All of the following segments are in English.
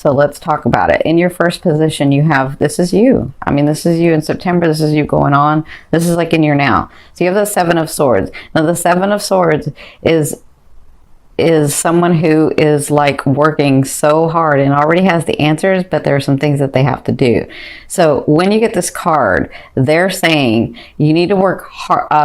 So let's talk about it. In your first position, you have, this is you. I mean, this is you in September. This is you going on. This is like in your now. So you have the Seven of Swords. Now the Seven of Swords is someone who is like working so hard and already has the answers, but there are some things that they have to do. So when you get this card, they're saying you need to work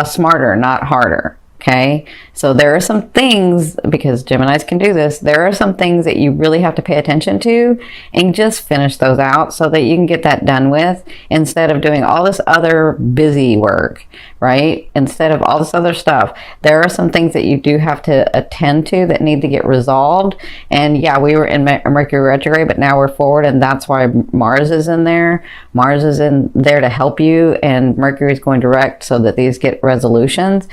smarter, not harder. Okay, so there are some things, because Geminis can do this, there are some things that you really have to pay attention to and just finish those out so that you can get that done with, instead of doing all this other busy work, right? Instead of all this other stuff, there are some things that you do have to attend to that need to get resolved. And yeah, we were in Mercury retrograde, but now we're forward, and that's why Mars is in there. Mars is in there to help you, and Mercury is going direct so that these get resolutions.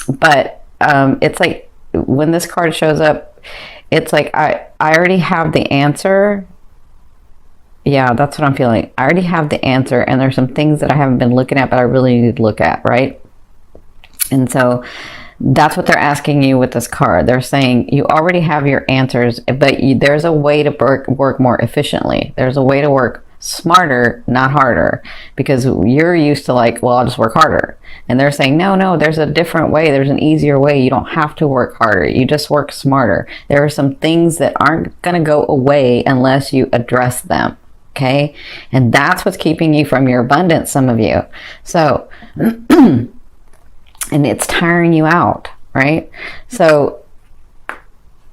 But it's like when this card shows up, it's like I already have the answer. Yeah, that's what I'm feeling. I already have the answer, and there's some things that I haven't been looking at, but I really need to look at, right? And so that's what they're asking you with this card. They're saying you already have your answers, but there's a way to work more efficiently. There's a way to work smarter, not harder, because you're used to like, well, I'll just work harder. And they're saying, no, there's a different way. There's an easier way. You don't have to work harder. You just work smarter. There are some things that aren't going to go away unless you address them. Okay. And that's what's keeping you from your abundance, some of you. So, and it's tiring you out, right? So,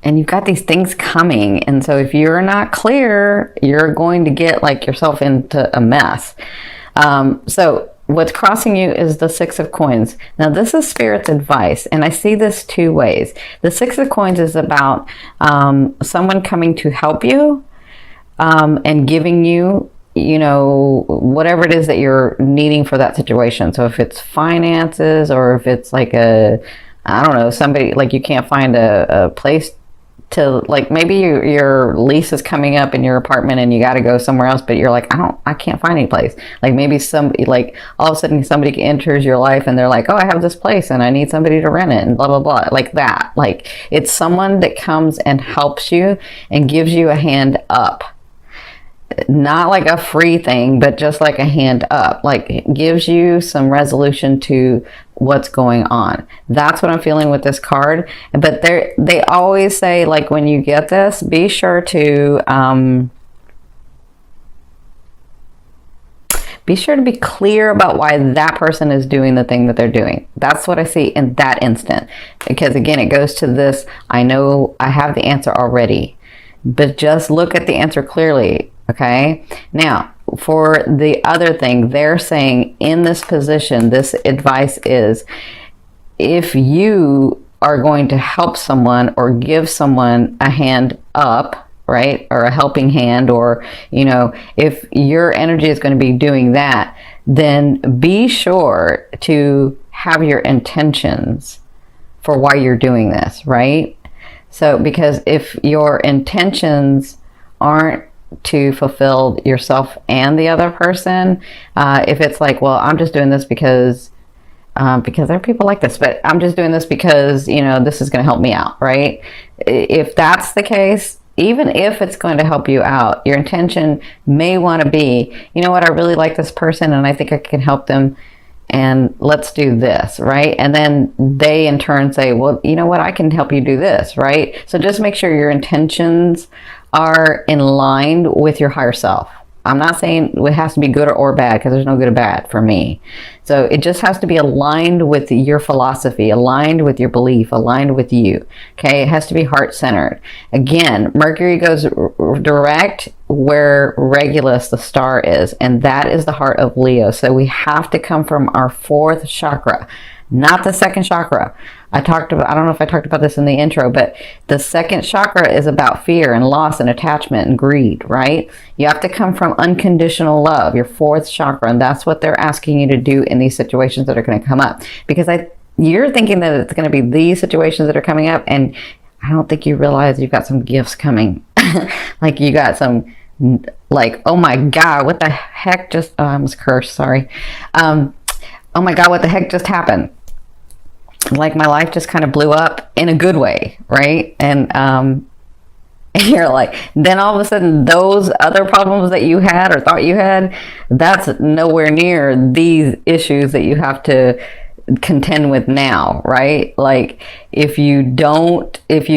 and you've got these things coming. And so if you're not clear, you're going to get like yourself into a mess. So what's crossing you is the Six of Coins. Now this is Spirit's advice, and I see this two ways. The Six of Coins is about someone coming to help you and giving you, you know, whatever it is that you're needing for that situation. So if it's finances, or if it's like I don't know, somebody, like you can't find a place to, like, maybe your lease is coming up in your apartment and you got to go somewhere else, but you're like, I can't find any place. Like maybe somebody, like all of a sudden somebody enters your life and they're like, oh, I have this place and I need somebody to rent it, and blah, blah, blah, like that. Like it's someone that comes and helps you and gives you a hand up. Not like a free thing, but just like a hand up, like it gives you some resolution to what's going on. That's what I'm feeling with this card. But they always say, like, when you get this, be sure to be clear about why that person is doing the thing that they're doing. That's what I see in that instant. Because again, it goes to this, I know I have the answer already, but just look at the answer clearly. Okay. Now, for the other thing, they're saying in this position, this advice is, if you are going to help someone or give someone a hand up, right, or a helping hand, or, you know, if your energy is going to be doing that, then be sure to have your intentions for why you're doing this, right? So, because if your intentions aren't to fulfill yourself and the other person, if it's like, well, I'm just doing this because there are people like this, but I'm just doing this because, you know, this is going to help me out, right? If that's the case, even if it's going to help you out, your intention may want to be, you know what, I really like this person and I think I can help them, and let's do this, right? And then they in turn say, well, you know what, I can help you do this, right? So just make sure your intentions are in line with your higher self. I'm not saying it has to be good or bad, because there's no good or bad for me. So it just has to be aligned with your philosophy, aligned with your belief, aligned with you. Okay, it has to be heart-centered. Again, Mercury goes direct where Regulus, the star, is, and that is the heart of Leo. So we have to come from our fourth chakra, not the second chakra. I don't know if I talked about this in the intro, but the second chakra is about fear and loss and attachment and greed, right? You have to come from unconditional love, your fourth chakra, and that's what they're asking you to do in these situations that are going to come up. Because you're thinking that it's going to be these situations that are coming up, and I don't think you realize you've got some gifts coming. Like you got some, like, oh my God, what the heck just, I almost cursed, sorry. Oh my God, what the heck just happened? Like my life just kind of blew up in a good way, right? And And you're like, then all of a sudden those other problems that you had or thought you had, that's nowhere near these issues that you have to contend with now, right? Like if you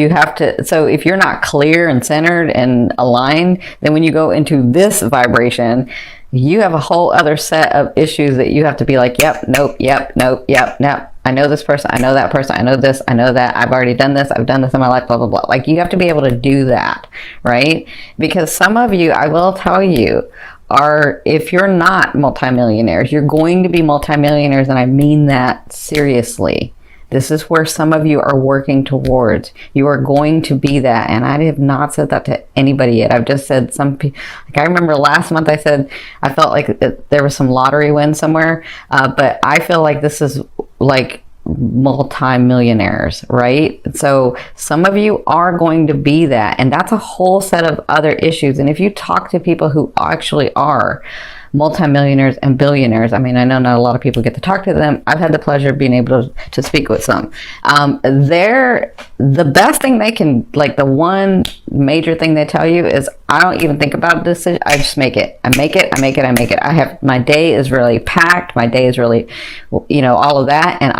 have to, so if you're not clear and centered and aligned, then when you go into this vibration, you have a whole other set of issues that you have to be like, yep, nope, yep, nope, yep, nope. I know this person, I know that person, I know this, I know that, I've already done this, I've done this in my life, blah, blah, blah. Like you have to be able to do that, right? Because some of you, I will tell you, are, if you're not multimillionaires, you're going to be multimillionaires, and I mean that seriously. This is where some of you are working towards. You are going to be that. And I have not said that to anybody yet. I've just said some people, like I remember last month I said, I felt like there was some lottery win somewhere. But I feel like this is like multi-millionaires, right? So some of you are going to be that. And that's a whole set of other issues. And if you talk to people who actually are multimillionaires and billionaires, I mean, I know not a lot of people get to talk to them. I've had the pleasure of being able to speak with some. They're the best thing they can, like the one major thing they tell you is, I don't even think about this. I just make it. I make it. I make it. I make it. I have, my day is really packed. My day is really, you know, all of that. And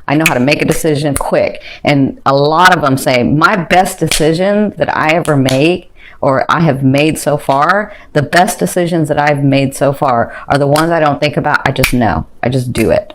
I know how to make a decision quick. And a lot of them say my best decision that I ever make, or I have made so far, the best decisions that I've made so far are the ones I don't think about. I just know. I just do it.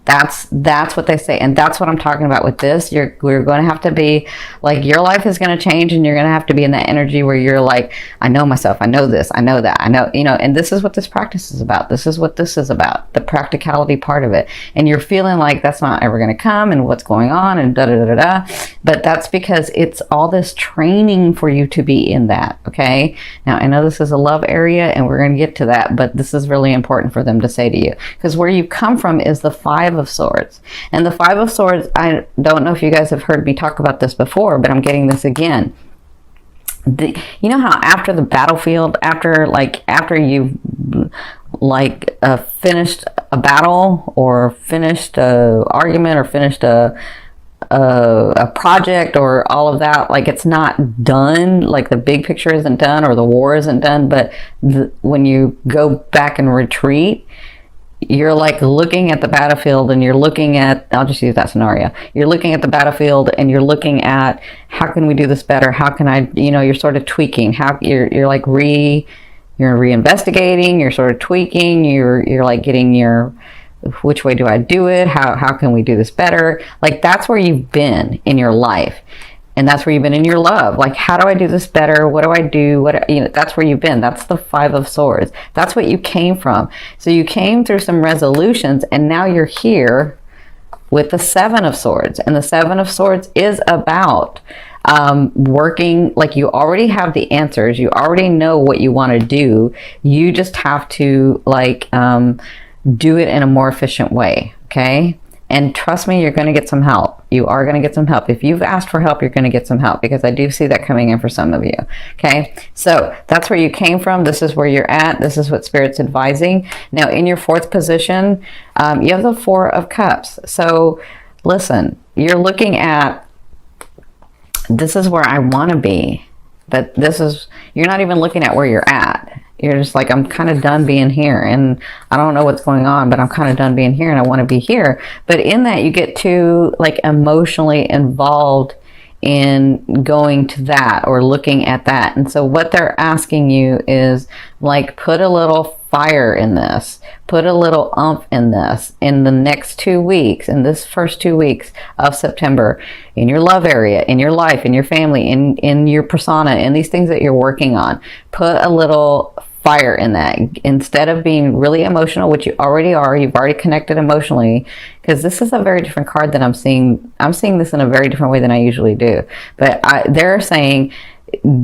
That's what they say. And that's what I'm talking about with this. We're going to have to be like, your life is going to change, and you're going to have to be in that energy where you're like, I know myself. I know this. I know that. I know, you know, and this is what this practice is about. This is what this is about, the practicality part of it. And you're feeling like that's not ever going to come, and what's going on, and da da da da. But that's because it's all this training for you to be in that. Okay. Now I know this is a love area, and we're going to get to that, but this is really important for them to say to you, because where you come from is the Five of Swords. And the Five of Swords, I don't know if you guys have heard me talk about this before, but I'm getting this again. You know how after the battlefield, after you've finished a battle, or finished a argument, or finished a project, or all of that, like it's not done, like the big picture isn't done, or the war isn't done, but when you go back and retreat, you're like looking at the battlefield, and you're looking at, I'll just use that scenario. You're looking at the battlefield, and you're looking at, how can we do this better? How can I, you know, you're sort of tweaking. How you're like you're reinvestigating, you're sort of tweaking, you're like getting your, which way do I do it? How can we do this better? Like that's where you've been in your life. And that's where you've been in your love. Like, how do I do this better? What do I do? What, you know, that's where you've been. That's the Five of Swords. That's what you came from. So you came through some resolutions, and now you're here with the Seven of Swords. And the Seven of Swords is about working, like you already have the answers. You already know what you want to do. You just have to like do it in a more efficient way. Okay. And trust me, you're going to get some help. You are going to get some help. If you've asked for help, you're going to get some help, because I do see that coming in for some of you. Okay. So that's where you came from. This is where you're at. This is what Spirit's advising. Now in your fourth position, you have the Four of Cups. So listen, you're looking at, this is where I want to be, but this is, you're not even looking at where you're at. You're just like, I'm kind of done being here, and I don't know what's going on, but I'm kind of done being here, and I want to be here. But in that, you get too like emotionally involved in going to that or looking at that. And so what they're asking you is like, put a little fire in this, put a little oomph in this in the next 2 weeks, in this first 2 weeks of September, in your love area, in your life, in your family, in your persona, in these things that you're working on. Put a little fire in that, instead of being really emotional, which you already are. You've already connected emotionally, because this is a very different card that I'm seeing. I'm seeing this in a very different way than I usually do. But they're saying,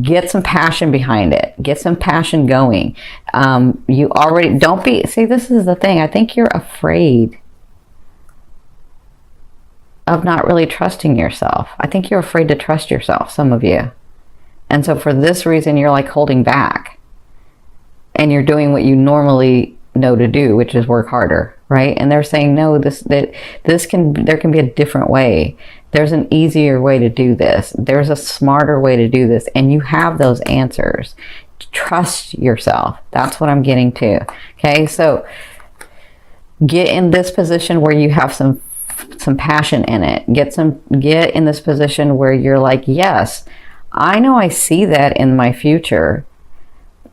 get some passion behind it. Get some passion going. You already, don't be, see, this is the thing. I think you're afraid of not really trusting yourself. I think you're afraid to trust yourself, some of you. And so for this reason, you're like holding back. And you're doing what you normally know to do, which is work harder, right? And they're saying, no, there can be a different way There's an easier way to do this. There's a smarter way to do this. And you have those answers. Trust yourself. That's what I'm getting to. Okay, so get in this position where you have some passion in it. Get in this position where you're like, yes, I know I see that in my future.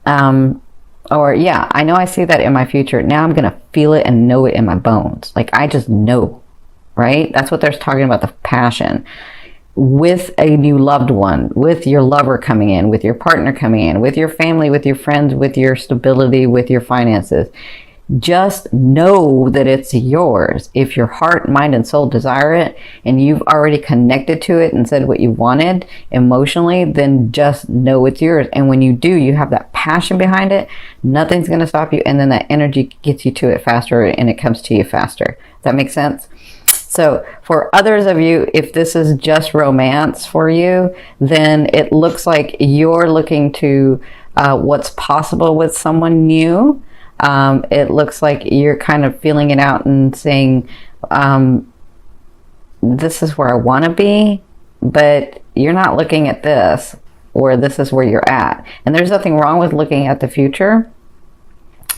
Or yeah, I know I see that in my future. Now I'm going to feel it and know it in my bones. Like, I just know, right? That's what they're talking about, the passion. With a new loved one, with your lover coming in, with your partner coming in, with your family, with your friends, with your stability, with your finances. Just know that it's yours. If your heart, mind, and soul desire it, and you've already connected to it and said what you wanted emotionally, then just know it's yours. And when you do, you have that passion behind it, nothing's going to stop you. And then that energy gets you to it faster, and it comes to you faster. Does that make sense? So for others of you, if this is just romance for you, then it looks like you're looking to what's possible with someone new. It looks like you're kind of feeling it out and saying, this is where I want to be, but you're not looking at this, or this is where you're at. And there's nothing wrong with looking at the future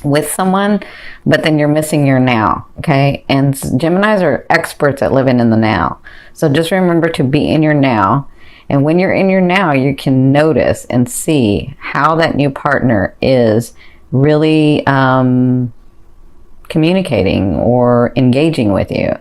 with someone, but then you're missing your now, okay? And Geminis are experts at living in the now. So just remember to be in your now. And when you're in your now, you can notice and see how that new partner is really communicating or engaging with you,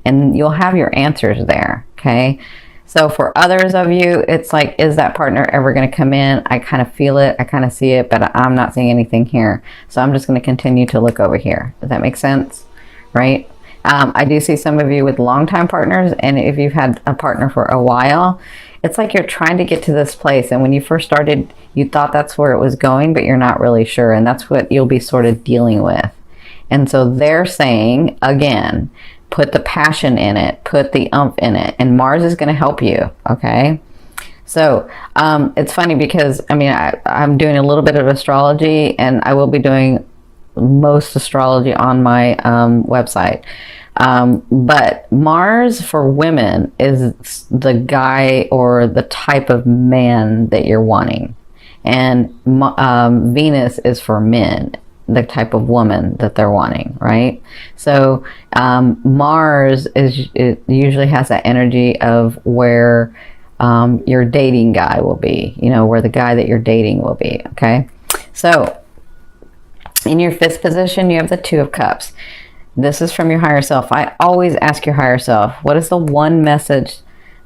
and you'll have your answers there. Okay, so for others of you, it's like, is that partner ever going to come in? I kind of feel it, I kind of see it, but I'm not seeing anything here, so I'm just going to continue to look over here. Does that make sense? Right? I do see some of you with longtime partners, and if you've had a partner for a while, it's like you're trying to get to this place, and when you first started, you thought that's where it was going, but you're not really sure, and that's what you'll be sort of dealing with. And so they're saying, again, put the passion in it, put the oomph in it, and Mars is going to help you, okay? So it's funny because, I mean, I'm doing a little bit of astrology, and I will be doing most astrology on my website. But Mars for women is the guy or the type of man that you're wanting. And Venus is for men, the type of woman that they're wanting, right? So Mars it usually has that energy of where your dating guy will be, you know, where the guy that you're dating will be, okay? So in your fifth position, you have the Two of Cups. This is from your higher self. I always ask your higher self, what is the one message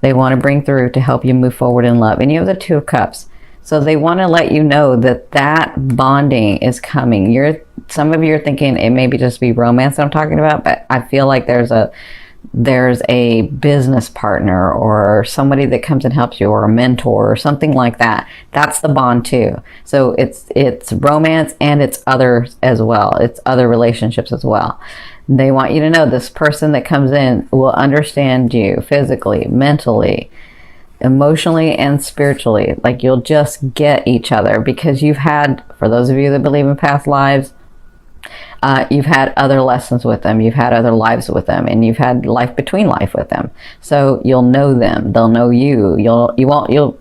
they want to bring through to help you move forward in love? And you have the Two of Cups. So they want to let you know that that bonding is coming. Some of you are thinking it may just be romance that I'm talking about, but I feel like there's a business partner or somebody that comes and helps you, or a mentor or something like that. That's the bond too. So it's romance, and it's others as well. It's other relationships as well. They want you to know this person that comes in will understand you physically, mentally, emotionally, and spiritually. Like, you'll just get each other because you've had, for those of you that believe in past lives, you've had other lessons with them, you've had other lives with them, and you've had life between life with them. So you'll know them, they'll know you.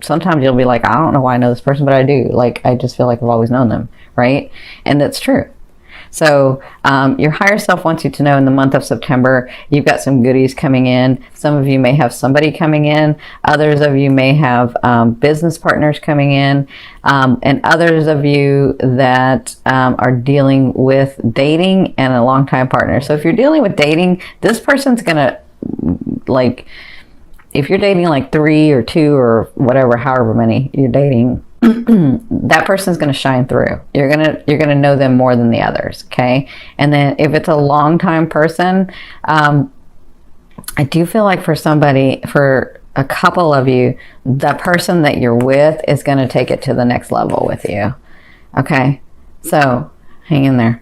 Sometimes you'll be like, I don't know why I know this person, but I do. Like, I just feel like I've always known them, right? And that's true. So your higher self wants you to know in the month of September, you've got some goodies coming in. Some of you may have somebody coming in. Others of you may have business partners coming in. And others of you that are dealing with dating and a long-time partner. So if you're dealing with dating, this person's going to, like, if you're dating like 3 or 2 or whatever, however many you're dating, that person's going to shine through. You're going to know them more than the others, okay? And then if it's a long time person, I do feel like for a couple of you, the person that you're with is going to take it to the next level with you, okay? So hang in there.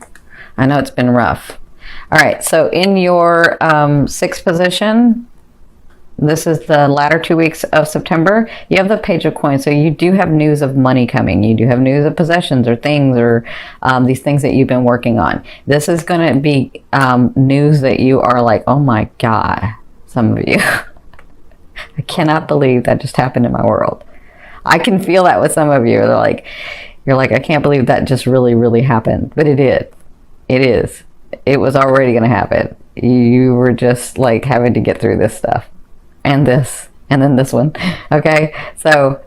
I know it's been rough. All right, so in your sixth position, this is the latter 2 weeks of September, you have the Page of Coins. So you do have news of money coming. You do have news of possessions or things, or these things that you've been working on. This is going to be news that you are like, oh my God, some of you. I cannot believe that just happened in my world. I can feel that with some of you. They're like, you're like, I can't believe that just really, really happened. But it did. It is. It was already going to happen. You were just like having to get through this stuff and this and then this one. Okay. So,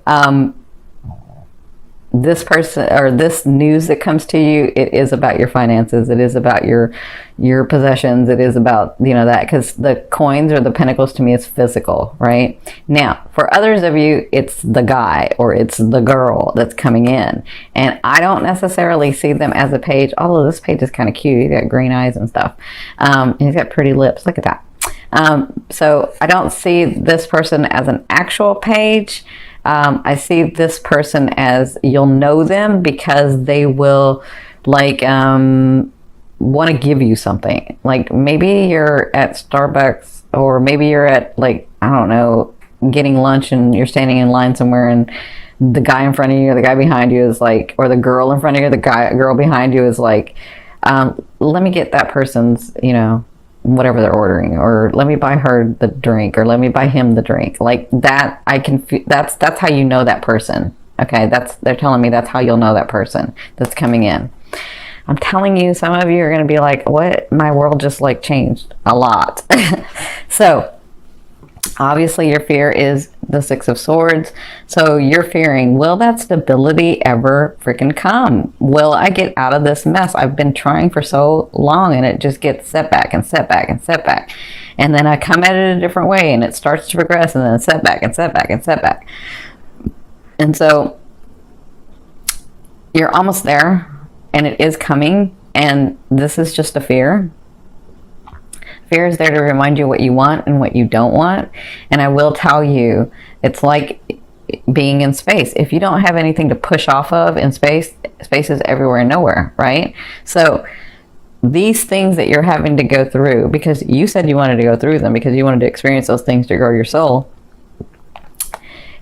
this person or this news that comes to you, it is about your finances. It is about your possessions. It is about, you know, that, because the coins or the pentacles to me is physical, right? Now, for others of you, it's the guy or it's the girl that's coming in. And I don't necessarily see them as a page, although this page is kind of cute. He's got green eyes and stuff. And he's got pretty lips. Look at that. So I don't see this person as an actual page. I see this person as you'll know them because they will like want to give you something. Like maybe you're at Starbucks or maybe you're at like, I don't know, getting lunch and you're standing in line somewhere and the guy in front of you or the guy behind you is like, or the girl in front of you or the girl behind you is like, let me get that person's, you know, whatever they're ordering, or let me buy her the drink, or let me buy him the drink. Like that, I can that's how you know that person. Okay, they're telling me that's how you'll know that person that's coming in. I'm telling you, some of you are going to be like, what? My world just like changed a lot. So obviously your fear is the Six of Swords. So you're fearing, will that stability ever freaking come? Will I get out of this mess? I've been trying for so long and it just gets setback and setback and setback. And then I come at it a different way and it starts to progress and then setback and setback and setback. And so you're almost there and it is coming, and this is just a fear. Fear is there to remind you what you want and what you don't want. And I will tell you, it's like being in space. If you don't have anything to push off of in space, space is everywhere and nowhere, right? So these things that you're having to go through, because you said you wanted to go through them, because you wanted to experience those things to grow your soul,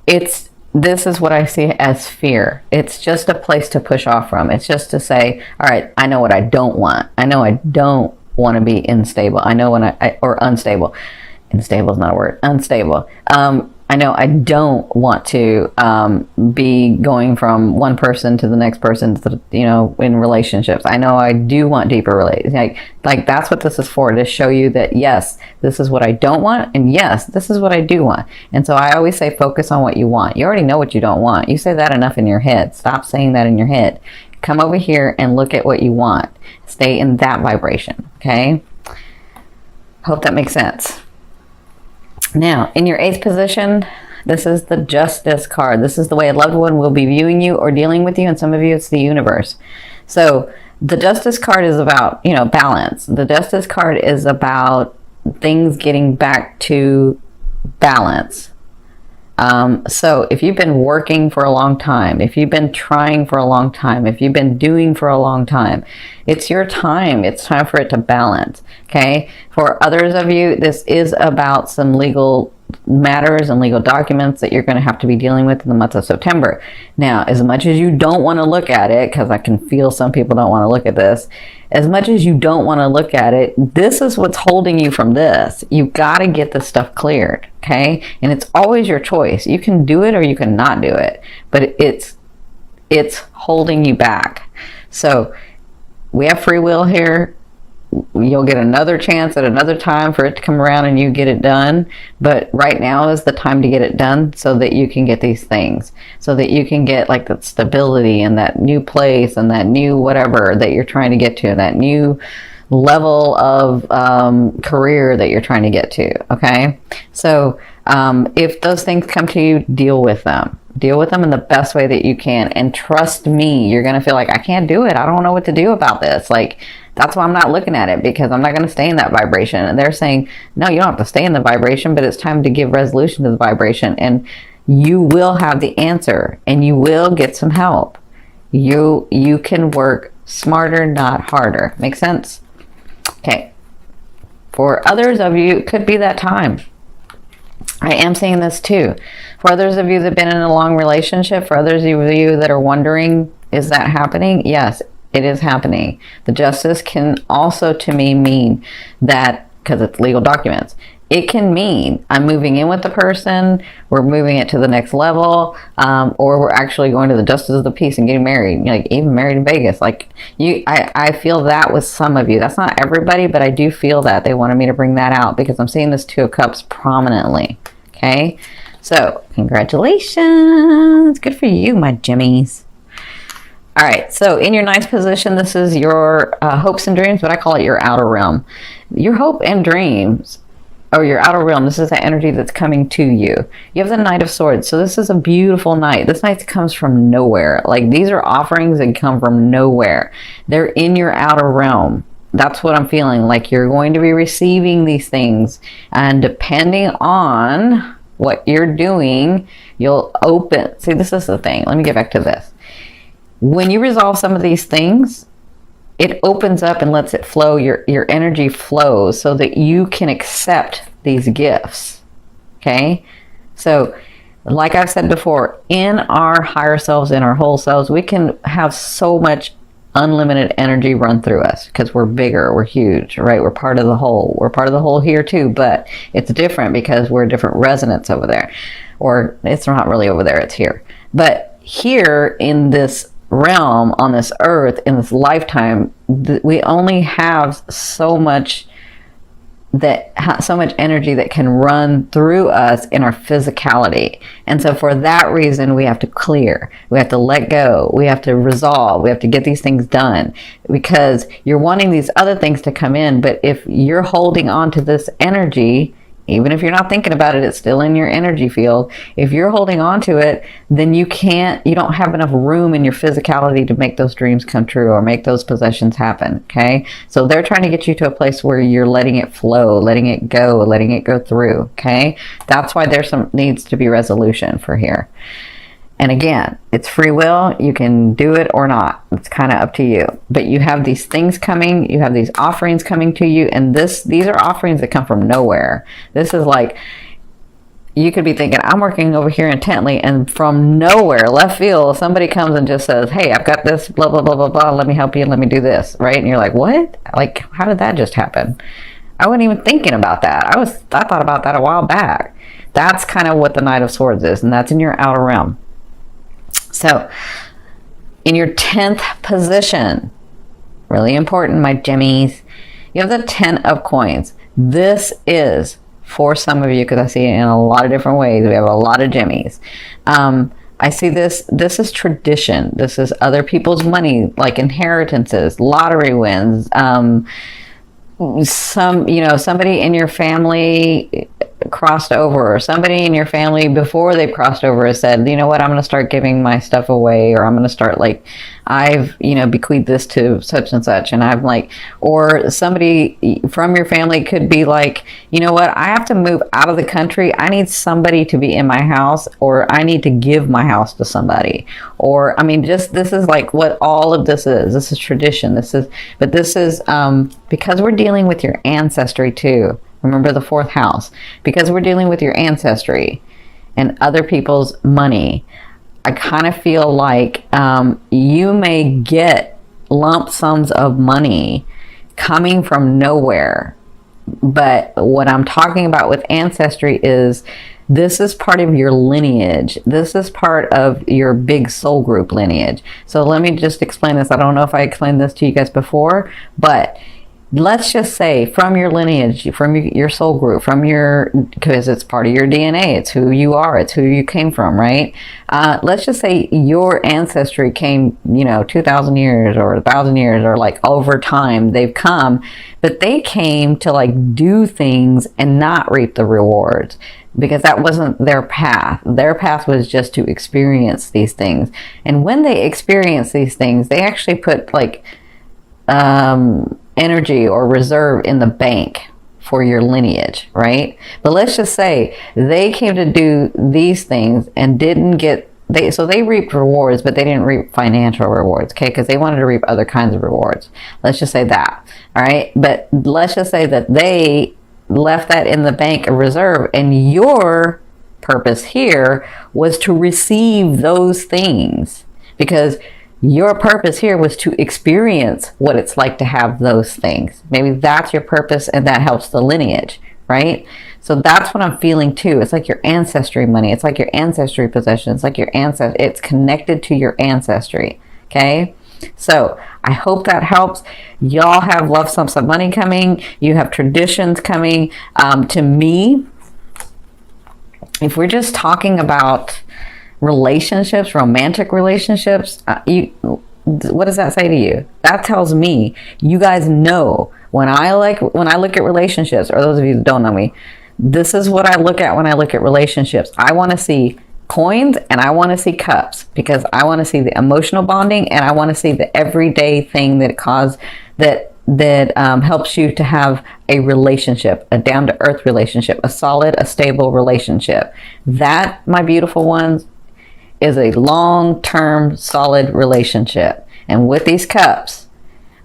this is what I see as fear. It's just a place to push off from. It's just to say, all right, I know what I don't want. I know I don't want to be unstable. I know when or unstable. Unstable is not a word. Unstable. I know I don't want to be going from one person to the next person, you know, in relationships. I know I do want deeper relationships. Like that's what this is for, to show you that yes, this is what I don't want, and yes, this is what I do want. And so I always say focus on what you want. You already know what you don't want. You say that enough in your head. Stop saying that in your head. Come over here and look at what you want. Stay in that vibration, okay? Hope that makes sense. Now, in your 8th position, this is the Justice card. This is the way a loved one will be viewing you or dealing with you, and some of you, it's the universe. So the Justice card is about, you know, balance. The Justice card is about things getting back to balance. So if you've been working for a long time, if you've been trying for a long time, if you've been doing for a long time, it's your time. It's time for it to balance. Okay. For others of you, this is about some legal matters and legal documents that you're going to have to be dealing with in the month of September. Now, as much as you don't want to look at it, because I can feel some people don't want to look at this, as much as you don't want to look at it, this is what's holding you from this. You've got to get this stuff cleared, okay? And it's always your choice. You can do it or you can not do it, but it's holding you back. So we have free will here. You'll get another chance at another time for it to come around and you get it done. But right now is the time to get it done so that you can get these things. So that you can get like that stability and that new place and that new whatever that you're trying to get to. That new level of career that you're trying to get to. Okay? So if those things come to you, deal with them. Deal with them in the best way that you can. And trust me, you're going to feel like, I can't do it. I don't know what to do about this. Like, that's why I'm not looking at it, because I'm not going to stay in that vibration. And they're saying, no, you don't have to stay in the vibration, but it's time to give resolution to the vibration. And you will have the answer and you will get some help. You can work smarter, not harder. Make sense? Okay. For others of you, it could be that time. I am seeing this too. For others of you that have been in a long relationship, for others of you that are wondering, is that happening? Yes, it is happening. The Justice can also to me mean that, because it's legal documents, it can mean I'm moving in with the person, we're moving it to the next level, or we're actually going to the justice of the peace and getting married, like even married in Vegas. Like I feel that with some of you. That's not everybody, but I do feel that they wanted me to bring that out because I'm seeing this Two of Cups prominently. Okay, so congratulations, good for you, my Jimmies. All right, so in your ninth position, this is your hopes and dreams, but I call it your outer realm. Your hope and dreams, or your outer realm, this is the energy that's coming to you. You have the Knight of Swords, so this is a beautiful night. This night comes from nowhere. Like, these are offerings that come from nowhere. They're in your outer realm. That's what I'm feeling. Like, you're going to be receiving these things, and depending on what you're doing, you'll open. See, this is the thing. Let me get back to this. When you resolve some of these things, it opens up and lets it flow. Your energy flows so that you can accept these gifts. Okay? So, like I've said before, in our higher selves, in our whole selves, we can have so much unlimited energy run through us because we're bigger, we're huge, right? We're part of the whole. We're part of the whole here too, but it's different because we're a different resonance over there. Or it's not really over there, it's here. But here in this realm, on this earth, in this lifetime, we only have so much energy that can run through us in our physicality. And so for that reason, we have to clear, we have to let go, we have to resolve, we have to get these things done, because you're wanting these other things to come in. But if you're holding on to this energy, even if you're not thinking about it, it's still in your energy field. If you're holding on to it, then you don't have enough room in your physicality to make those dreams come true or make those possessions happen, okay? So they're trying to get you to a place where you're letting it flow, letting it go through, okay? That's why needs to be resolution for here. And again, it's free will. You can do it or not. It's kind of up to you. But you have these things coming. You have these offerings coming to you. And these are offerings that come from nowhere. This is like, you could be thinking, I'm working over here intently. And from nowhere, left field, somebody comes and just says, hey, I've got this, blah, blah, blah, blah, blah. Let me help you. Let me do this. Right? And you're like, what? Like, how did that just happen? I wasn't even thinking about that. I thought about that a while back. That's kind of what the Knight of Swords is. And that's in your outer realm. So, in your 10th position, really important, my Jimmies, you have the 10 of coins. This is, for some of you, because I see it in a lot of different ways, we have a lot of Jimmies. I see this is tradition. This is other people's money, like inheritances, lottery wins, somebody in your family crossed over, or somebody in your family before they've crossed over has said, you know what, I'm going to start giving my stuff away, or I'm going to start, like, I've bequeathed this to such and such, and I'm like, or somebody from your family could be like, you know what, I have to move out of the country, I need somebody to be in my house, or I need to give my house to somebody, or, I mean, just, this is like what all of this is tradition, this is because we're dealing with your ancestry too. Remember the 4th house. Because we're dealing with your ancestry and other people's money, I kind of feel like you may get lump sums of money coming from nowhere. But what I'm talking about with ancestry is this is part of your lineage. This is part of your big soul group lineage. So let me just explain this. I don't know if I explained this to you guys before, but let's just say from your lineage, from your soul group, because it's part of your DNA, it's who you are, it's who you came from, right? Let's just say your ancestry came, 2,000 years or 1,000 years, or like over time they've come, but they came to like do things and not reap the rewards, because that wasn't their path. Their path was just to experience these things. And when they experience these things, they actually put like, energy or reserve in the bank for your lineage, right? But let's just say they came to do these things and didn't get, so they reaped rewards, but they didn't reap financial rewards, okay? Because they wanted to reap other kinds of rewards. Let's just say that, all right? But let's just say that they left that in the bank of reserve, and your purpose here was to receive those things, because your purpose here was to experience what it's like to have those things. Maybe that's your purpose, and that helps the lineage, right? So that's what I'm feeling too. It's like your ancestry money. It's like your ancestry possession. It's like your ancestry. It's connected to your ancestry. Okay. So I hope that helps. Y'all have love sums of money coming. You have traditions coming. To me, if we're just talking about relationships, romantic relationships, what does that say to you? That tells me you guys know when I look at relationships, or those of you that don't know me, this is what I look at when I look at relationships. I want to see coins and I want to see cups, because I want to see the emotional bonding and I want to see the everyday thing that helps you to have a relationship, a down-to-earth relationship, a solid, a stable relationship. That, my beautiful ones, is a long-term solid relationship. And with these cups,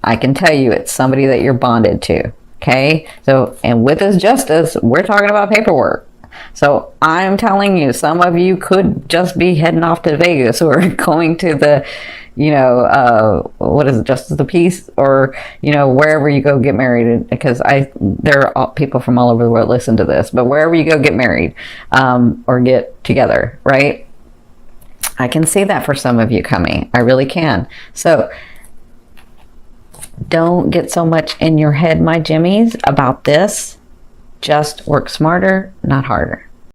I can tell you it's somebody that you're bonded to. Okay, so, and with this justice, we're talking about paperwork. So I'm telling you, some of you could just be heading off to Vegas, or going to the, what is it, Justice of the Peace, or, wherever you go get married, because there are people from all over the world listen to this, but wherever you go get married, or get together, right? I can see that for some of you coming. I really can. So don't get so much in your head, my Jimmies, about this. Just work smarter, not harder.